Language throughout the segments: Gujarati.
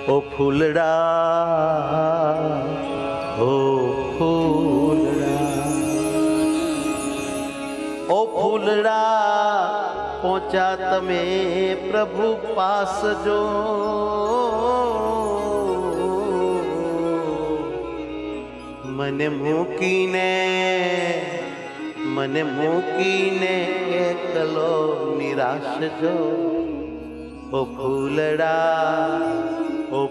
ઓ ફૂલડા, ઓ ફૂલડા, ઓ ફૂલડા પહોંચ્યા તમે પ્રભુ પાસ જો, મને મૂકીને એકલો નિરાશ જો. ઓ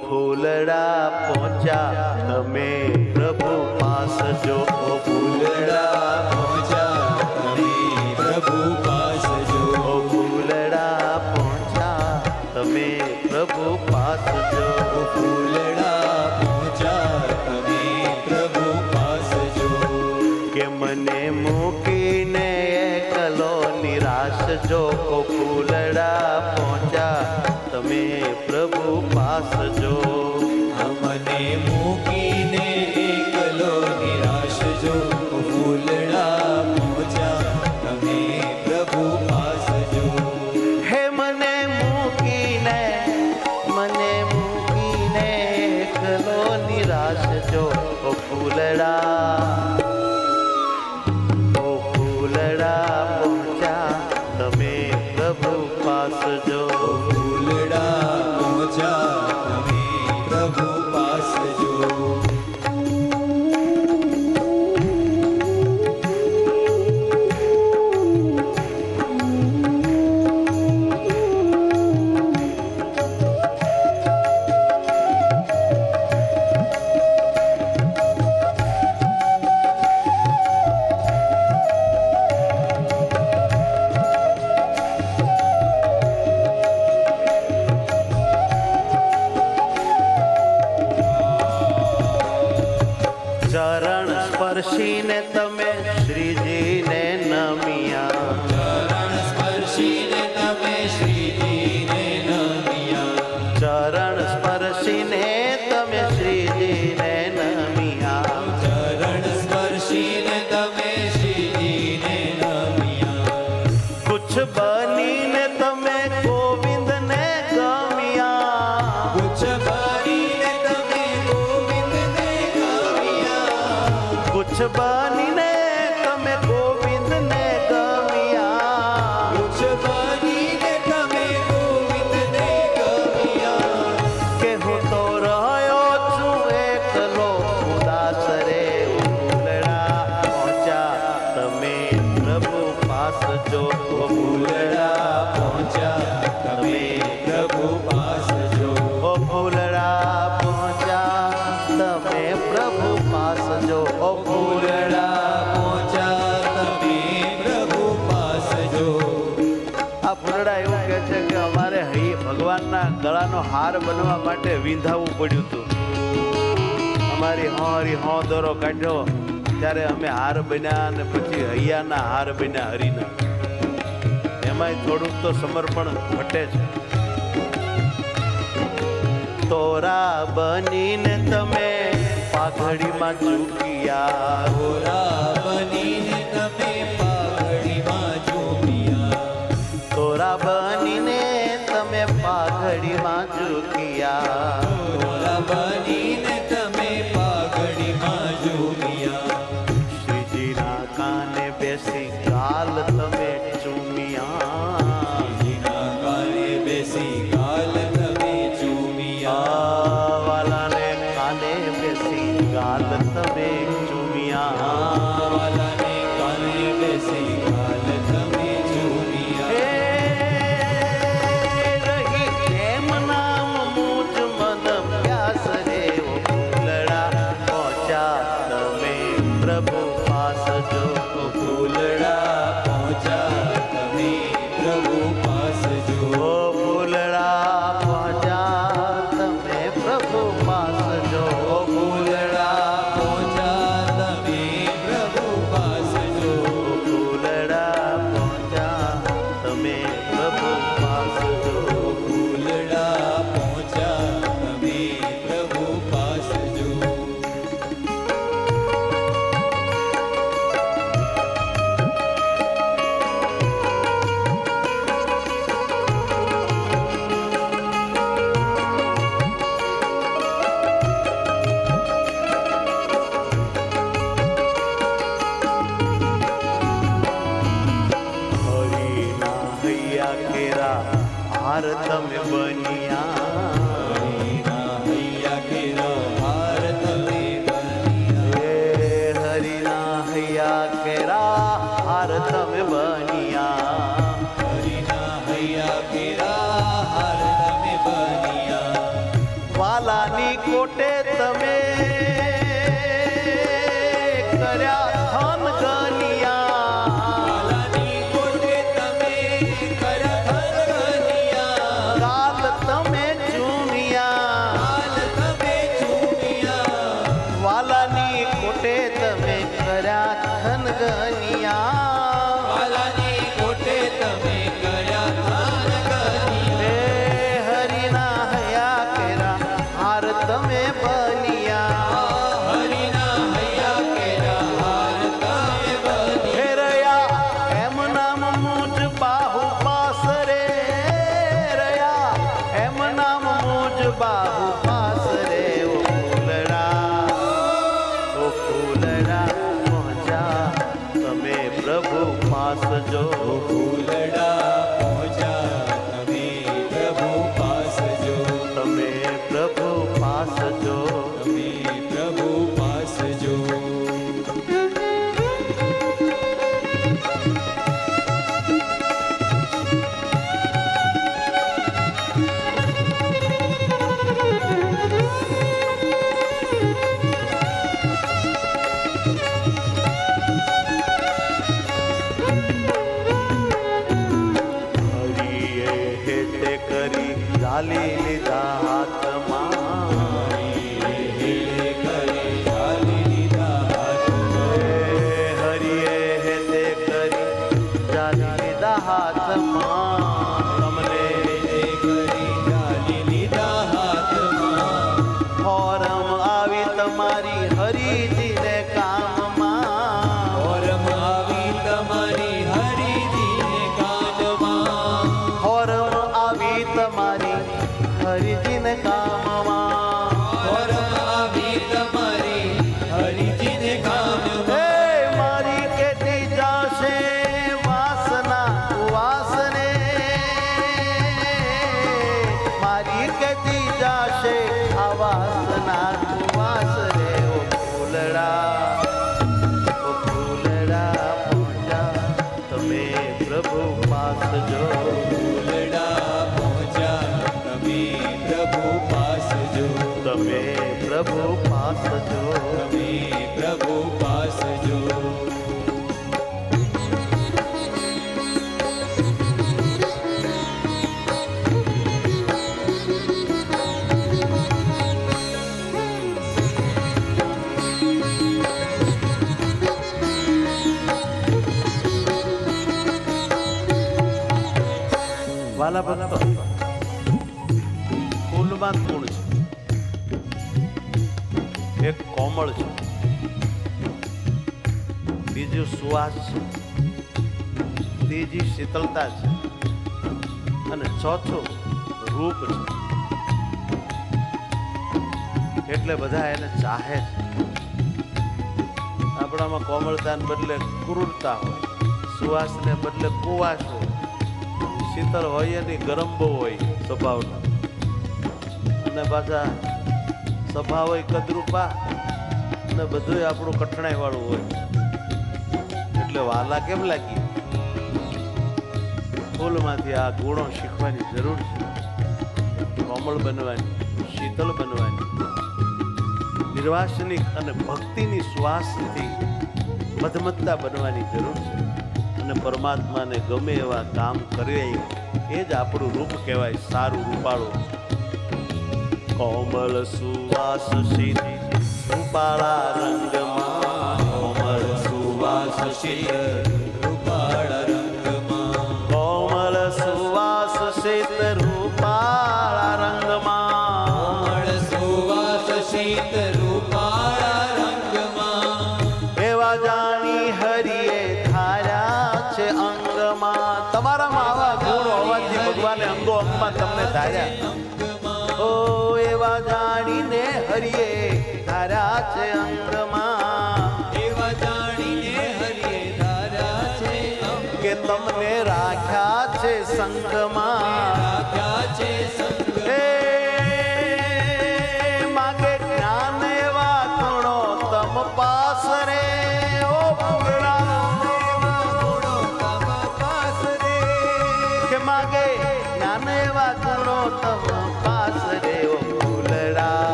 ફૂલડા પહોંચ્યા તમે પ્રભુ પાસ જો. ઓ ફૂલડા પહોંચ્યા તમે પ્રભુ પાસ જો. ઓ ફૂલડા પહોંચ્યા તમે પ્રભુ પાસ જો. ઓ ફૂલડા પહોંચ્યા તમે પ્રભુ પાસ જો. કે મને મૂકીને એકલો નિરાશ જો. ઓ ફૂલડા પહોંચ્યા તમે પ્રભુ પાસ જો. મને મૂકીને એકલો નિરાશ જો. ઓ ફૂલડા પહોંચ્યા તમે પ્રભુ પાસ જો. હે મને મૂકીને એકલો નિરાશ જો. ઓ ફૂલડા પહોંચ્યા તમે પ્રભુ પાસ જો. ઓ ફૂલડા પહોંચ્યા તમે પ્રભુ પાસ જો. ચરણ સ્પર્શીને તમે શ્રીજીને નમિયા. ચરણ સ્પર્શીને તમે શ્રીજીને નમિયા. ચરણ સ્પર્શીને તમે શ્રીજીને નમિયા. ચરણ સ્પર્શીને તમે શ્રીજીને નમિયા. કુછ બનીને તમે ગોવિંદને ગમ્યા. કુછ બનીને તમે ગોવિંદને ગમ્યા. કુછ બનીને તમે ગોવિંદને ગમ્યા. કુછ બનીને તમે ગોવિંદને ગમ્યા. કે હું તો રહ્યો છું એકલો ઉદાસ રે. ફૂલડા પહોંચ્યા તમે પ્રભુ પાસ જો. ઓ ફૂલડા પહોંચ્યા તમે પ્રભુ પાસ જો. ઓ ફૂલડા પહોંચ્યા તમે પ્રભુ પાસ જો. ઓ ફૂલડા પહોંચ્યા તમે પ્રભુ પાસ જો. આ ફૂલડા એવું કહે છે કે અમારે ભગવાનના ગળાનો હાર બનવા માટે વિંધાવવું પડ્યું હતું. અમારી હો દોરો કાઢ્યો ત્યારે અમે હાર બન્યા અને પછી હૈયાના હાર બન્યા હરિના. એમાંય થોડુંક તો સમર્પણ ઘટે છે. તોરા બનીને તમે પાઘડીમાં ઝૂક્યા. તોરા બનીને તમે પાઘડીમાં ઝૂક્યા. તોરા બનીને તમે પાઘડીમાં ઝૂક્યા. તોરા બનીને તમે પાઘડીમાં ઝૂક્યા. શ્રીજીના કાને બેસી ગાલ તમે ચૂમ્યા. શ્રીજીના કાને બેસી ગાલ તમે ચૂમ્યા. વાલાને કાને બેસી ગાલ તમે ચૂમ્યા. વાલાને કાને બેસી ગાલ તમે ચૂમ્યા. રહી એમ નામ મુજ મન પ્યાસ રે. ઓ ફૂલડા પહોંચ્યા તમે પ્રભુ પાસ જો. ઓ ફૂલડા પહોંચ્યા તમે પ્રભુ પાસ જો. ઓ ફૂલડા પહોંચ્યા તમે પ્રભુ પાસ જો. ઓ ફૂલડા પહોંચ્યા તમે બન્યા હરિના હૈયા કેરો હાર તમે બન્યા. હે હરિના હૈયા કેરા હાર તમે બન્યા હરિના હૈયા કેરા હાર તમે બન્યા. વાલાની કોટે તમે કર્યા ધન ગનિયા વાલાની કોટે તમે કર્યા ધનગનિયા. કાલ તમે ચૂમિયા હાલ તમે ચૂમિયા. વાલાની કોટે તમે કર્યા ધન ગનિયા વાલાની કોટે તમે કર્યા ધનગનિયા. હે હરિના હૈયા કેરા હાર તમે બનિયા હરિના હૈયા કેરા હાર તમે બન્યા. રયા એમ નામ મુજ બાહુ પાસ રે રયા એમ નામ મુજ બાહુ પાસ રે ઓ ફૂલડા પહોંચા તમે પ્રભુ પાસ જો ફૂલડા પહોંચ્યા તમે પ્રભુ પાસ જો. તમે પ્રભુ પાસ જો તમે પ્રભુ પાસ જો. હરિએ હેતે કરી ઝાલી લીધા હાથમાં હેલે કરી ઝાલી લીધા હાથમાં. હરિએ હેતે કરી ઝાલી લીધા હાથમાં તમને હેલે કરી ઝાલી લીધા હાથમાં. ફોરમ આવી તમારી હરિજીને કામમાં ઓરમ આવી તમારી હરિજીને કાનમાં. ફોરમ આવી તમારી હરિજીને કામમાં ઓરમ આવી તમારી હરિજીને કાનમાં. હે મારી કેતી જાશે વાસના વાસને મારી કેતી જાશે આ વાસના વાસ રે ઓ ફૂલડા પહોંચા તમે પ્રભુ પાસ જો ફૂલડા પહોંચ્યા તમે પ્રભુ પાસ જો. તમે પ્રભુ પાસ જો તમે પ્રભુ પાસ જો. વાલા ભક્તો ફૂલમાં ગુણ છે એક કોમળ છે બીજું સુવાસ છે ત્રીજી શીતળતા છે અને ચોથું રૂપ છે એટલે બધા એને ચાહે છે આપણામાં કોમળતાને બદલે ક્રૂરતા હોય સુવાસને બદલે કુવાસ હોય શીતળ હોય એની ગરમ બહુ હોય સ્વભાવના અને પાછા સ્વભાવ હોય કદરૂપા અને બધું આપણું કઠણાઈ વાળું હોય એટલે વાલા કેમ લાગી ફૂલમાંથી આ ગુણો શીખવાની જરૂર છે કોમળ બનવાની શીતળ બનવાની નિર્વાસનિક અને ભક્તિની શ્વાસથી મધમત્તા બનવાની જરૂર છે અને પરમાત્માને ગમે એવા કામ કરીએ એ જ આપણું રૂપ કહેવાય સારું રૂપાળું કોમળ સુવાસ શીતળ રૂપાળા રંગમાં કોમળ સુવાસ શીતળ રૂપાળા રંગમાં. કોમળ સુવાસ શીતળ રૂપાળા રંગમાં કોમળ સુવાસ શીત રૂપાળા રંગમાં. એવા જાણી હરિએ ધાર્યા છે અંગમાં તમારામાં આવા ગુણ હોવાથી ભગવાને અંગો અંગમાં તમને ધાર્યા ઓ એવા જાણીને હરિએ ધાર્યા છે અંગમાં એવા જાણીને હરિએ ધાર્યા છે કે તમને રાખ્યા છે સંગમાં રાખ્યા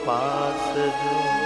પાસ જો